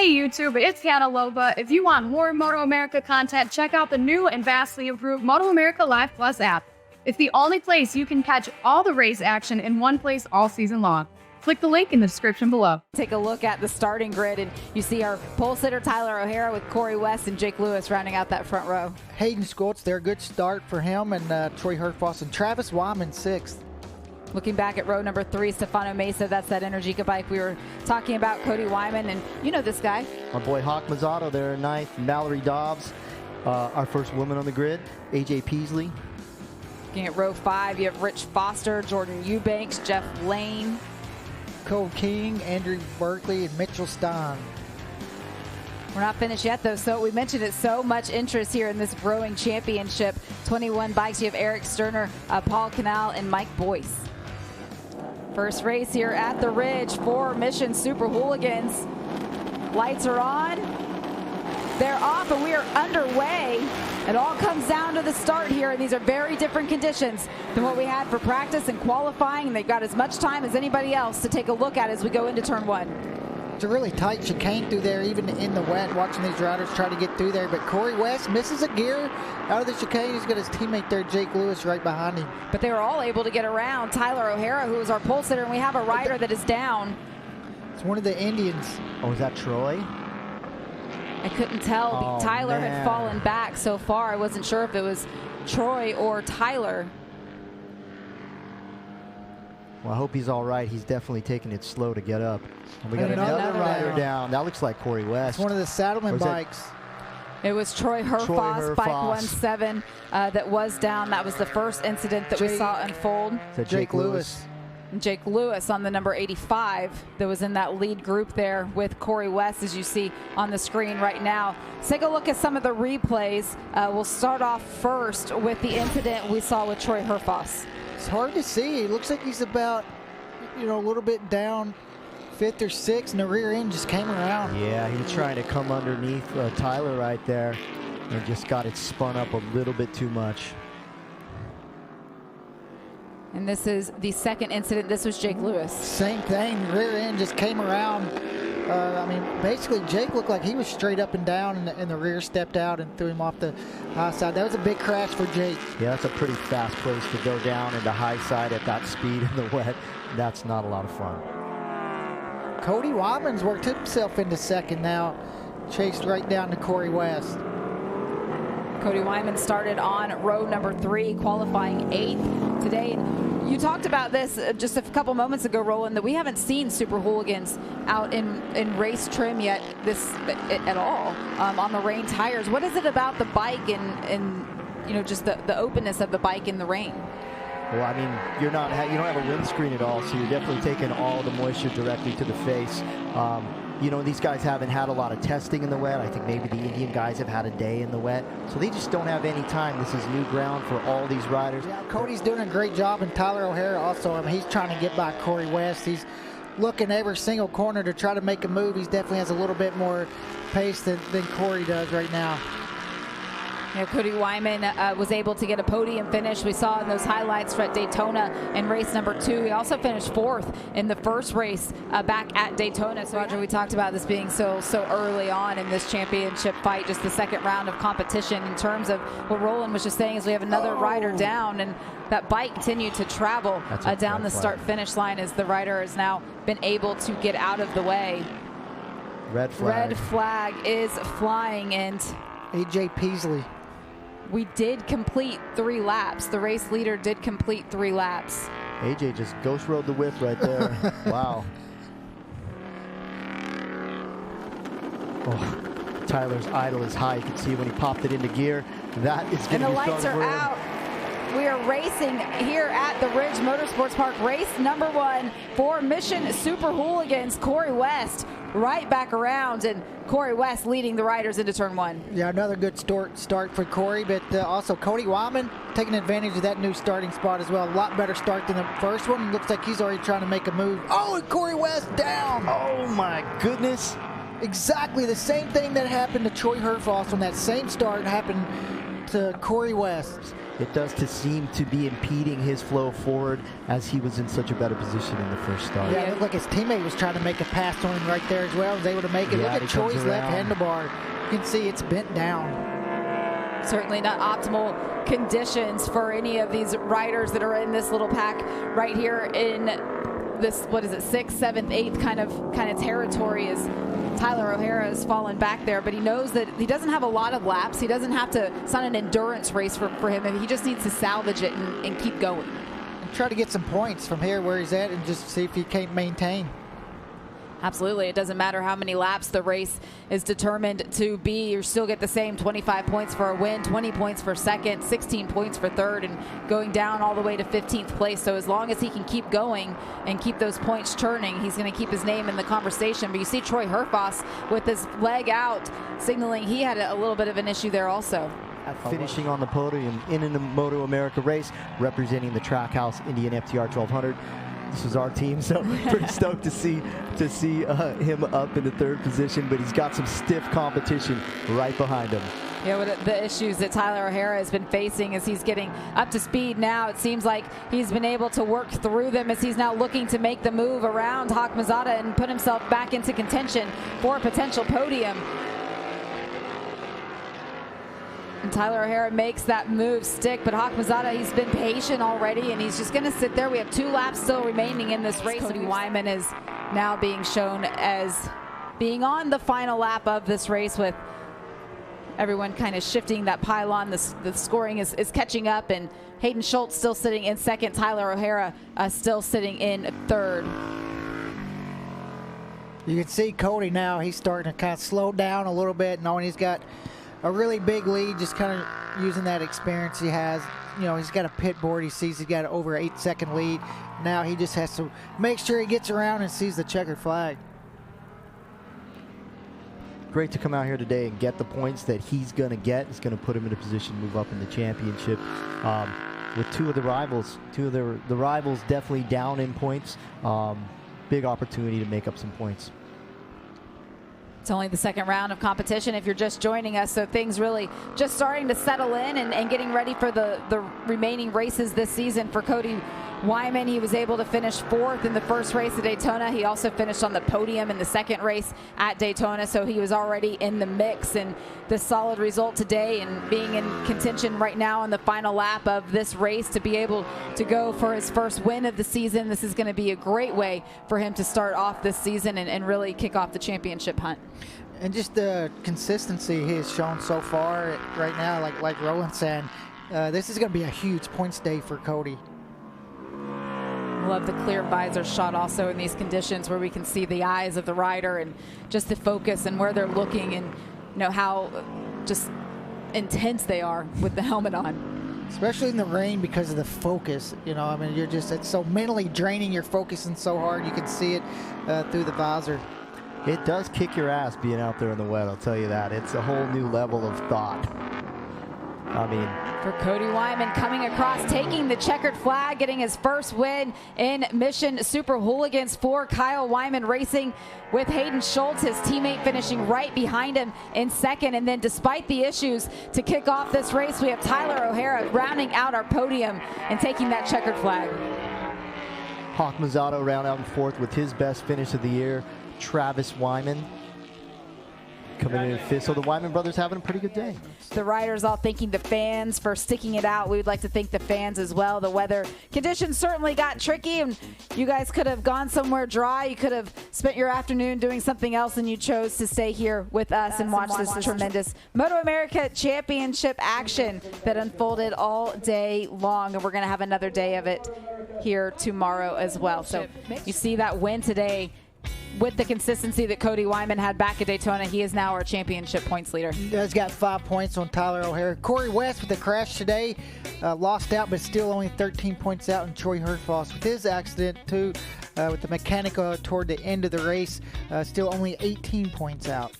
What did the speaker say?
Hey YouTube, it's Hannah Loba. If you want more MotoAmerica content, check out the new and vastly improved MotoAmerica Live Plus app. It's the only place you can catch all the race action in one place all season long. Click the link in the description below. Take a look at the starting grid, and you see our pole sitter Tyler O'Hara with Corey West and Jake Lewis rounding out that front row. Hayden Skoltz there, good start for him, and Troy Herfoss and Travis Wyman 6th. Looking back at row number 3, Stefano Mesa, that's that Energica bike we were talking about, Cody Wyman, and you know this guy. Our boy Hawk Mazzato there in 9th, Mallory Dobbs, our first woman on the grid, AJ Peasley. Looking at row 5, you have Rich Foster, Jordan Eubanks, Jeff Lane. Cole King, Andrew Berkeley, and Mitchell Stein. We're not finished yet, though. So we mentioned it, so much interest here in this growing championship. 21 bikes. You have Eric Sterner, Paul Canal, and Mike Boyce. First race here at the Ridge for Mission Super Hooligans. Lights are on. They're off, and we are underway. It all comes down to the start here, and these are very different conditions than what we had for practice and qualifying, and they've got as much time as anybody else to take a look at as we go into turn 1. It's a really tight chicane through there, even in the wet, watching these riders try to get through there. But Corey West misses a gear out of the chicane. He's got his teammate there, Jake Lewis, right behind him. But they were all able to get around Tyler O'Hara, who is our pole sitter, and we have a rider that is down. It's one of the Indians. Oh, is that Troy? I couldn't tell. Tyler had fallen back so far. I wasn't sure if it was Troy or Tyler. Well, I hope he's all right. He's definitely taking it slow to get up. And we got another rider down. That looks like Corey West. It's one of the Saddleman bikes. It was Troy Herfoss, bike 17, that was down. That was the first incident that we saw unfold. Jake Lewis. Jake Lewis on the number 85 that was in that lead group there with Corey West, as you see on the screen right now. Let's take a look at some of the replays. We'll start off first with the incident we saw with Troy Herfoss. It's hard to see. It looks like he's about, a little bit down 5th or 6th, and the rear end just came around. Yeah, he was trying to come underneath Tyler right there and just got it spun up a little bit too much. And this is the second incident. This was Jake Lewis. Same thing. Rear end just came around. Basically, Jake looked like he was straight up and down, and the rear stepped out and threw him off the high side. That was a big crash for Jake. Yeah, that's a pretty fast place to go down into high side at that speed in the wet. That's not a lot of fun. Cody Wyman's worked himself into second now. Chased right down to Corey West. Cody Wyman started on row number 3, qualifying 8th today. You talked about this just a couple moments ago, Roland, that we haven't seen Super Hooligans out in race trim yet at all on the rain tires. What is it about the bike and just the openness of the bike in the rain? Well, I mean, you don't have a windscreen at all, so you're definitely taking all the moisture directly to the face. These guys haven't had a lot of testing in the wet. I think maybe the Indian guys have had a day in the wet, so they just don't have any time. This is new ground for all these riders. Yeah, Cody's doing a great job, and Tyler O'Hara also. He's trying to get by Corey West. He's looking every single corner to try to make a move. He definitely has a little bit more pace than Corey does right now. Cody Wyman was able to get a podium finish. We saw in those highlights at Daytona in race number 2. He also finished 4th in the first race back at Daytona. So, Roger, we talked about this being so early on in this championship fight, just the second round of competition. In terms of what Roland was just saying, is we have another rider down, and that bike continued to travel down the start-finish line as the rider has now been able to get out of the way. Red flag. Red flag is flying, and AJ Peasley. We did complete 3 laps. The race leader did complete 3 laps. AJ just ghost rode the whip right there. Wow. Oh, Tyler's idle is high. You can see when he popped it into gear. That is going to be fun. And the lights are out. We are racing here at the Ridge Motorsports Park. Race number 1 for Mission Super Hooligans. Corey West right back around, and Corey West leading the riders into turn 1. Yeah, another good start for Corey, but also Cody Wyman taking advantage of that new starting spot as well. A lot better start than the first one. Looks like he's already trying to make a move. Oh, and Corey West down. Oh my goodness. Exactly the same thing that happened to Troy Herfoss on that same start happened to Corey West. it does seem to be impeding his flow forward as he was in such a better position in the first start. Yeah, it looked like his teammate was trying to make a pass on him right there as well. Was able to make it. Yeah, Look at Troy's left handlebar. You can see it's bent down. Certainly not optimal conditions for any of these riders that are in this little pack right here in this, what is it, 6th, 7th, 8th kind of territory as Tyler O'Hara has fallen back there, but he knows that he doesn't have a lot of laps. He doesn't have to, it's not an endurance race for him. He just needs to salvage it and keep going. And try to get some points from here where he's at and just see if he can't maintain. Absolutely. It doesn't matter how many laps the race is determined to be. You still get the same 25 points for a win, 20 points for second, 16 points for third, and going down all the way to 15th place. So as long as he can keep going and keep those points churning, he's going to keep his name in the conversation. But you see Troy Herfoss with his leg out, signaling he had a little bit of an issue there also. Finishing on the podium in a MotoAmerica race, representing the Trackhouse Indian FTR 1200. This was our team, so pretty stoked to see him up in the 3rd position, but he's got some stiff competition right behind him. Yeah, what the issues that Tyler O'Hara has been facing as he's getting up to speed now. It seems like he's been able to work through them as he's now looking to make the move around Hawk Mazada and put himself back into contention for a potential podium. And Tyler O'Hara makes that move stick, but Hawk Mazada, he's been patient already, and he's just going to sit there. We have 2 laps still remaining in this race. Cody Wyman is now being shown as being on the final lap of this race, with everyone kind of shifting that pylon. The scoring is catching up, and Hayden Schultz still sitting in 2nd. Tyler O'Hara still sitting in 3rd. You can see Cody now, he's starting to kind of slow down a little bit, knowing he's got a really big lead, just kind of using that experience he has. You know, he's got a pit board. He sees he's got over 8-second lead. Now he just has to make sure he gets around and sees the checkered flag. Great to come out here today and get the points that he's going to get. It's going to put him in a position to move up in the championship. With 2 of the rivals, the rivals definitely down in points. Big opportunity to make up some points. It's only the 2nd round of competition if you're just joining us, so things really just starting to settle in and getting ready for the remaining races this season for Cody Wyman. He was able to finish 4th in the first race at Daytona. He also finished on the podium in the 2nd race at Daytona, so he was already in the mix. And the solid result today and being in contention right now on the final lap of this race to be able to go for his first win of the season. This is going to be a great way for him to start off this season and really kick off the championship hunt. And just the consistency he has shown so far right now, like Roland said, this is going to be a huge points day for Cody. Love the clear visor shot also in these conditions where we can see the eyes of the rider and just the focus and where they're looking, and you know how just intense they are with the helmet on. Especially in the rain because of the focus. You know, I mean, it's so mentally draining. You're focusing so hard. You can see it through the visor. It does kick your ass being out there in the wet, I'll tell you that. It's a whole new level of thought. I mean, for Cody Wyman coming across, taking the checkered flag, getting his first win in Mission Super Hooligans for Kyle Wyman Racing, with Hayden Schultz, his teammate, finishing right behind him in 2nd. And then despite the issues to kick off this race, we have Tyler O'Hara rounding out our podium and taking that checkered flag. Hawk Mazzato round out in 4th with his best finish of the year. Travis Wyman coming in 5th. So the Wyman brothers having a pretty good day. The riders all thanking the fans for sticking it out. We would like to thank the fans as well. The weather conditions certainly got tricky, and you guys could have gone somewhere dry. You could have spent your afternoon doing something else, and you chose to stay here with us and watch this tremendous MotoAmerica Championship action that unfolded all day long. And we're going to have another day of it here tomorrow as well. So you see that win today. With the consistency that Cody Wyman had back at Daytona, he is now our championship points leader. He's got 5 points on Tyler O'Hara. Corey West with the crash today, lost out, but still only 13 points out. And Troy Herfoss with his accident too, with the mechanical toward the end of the race, still only 18 points out.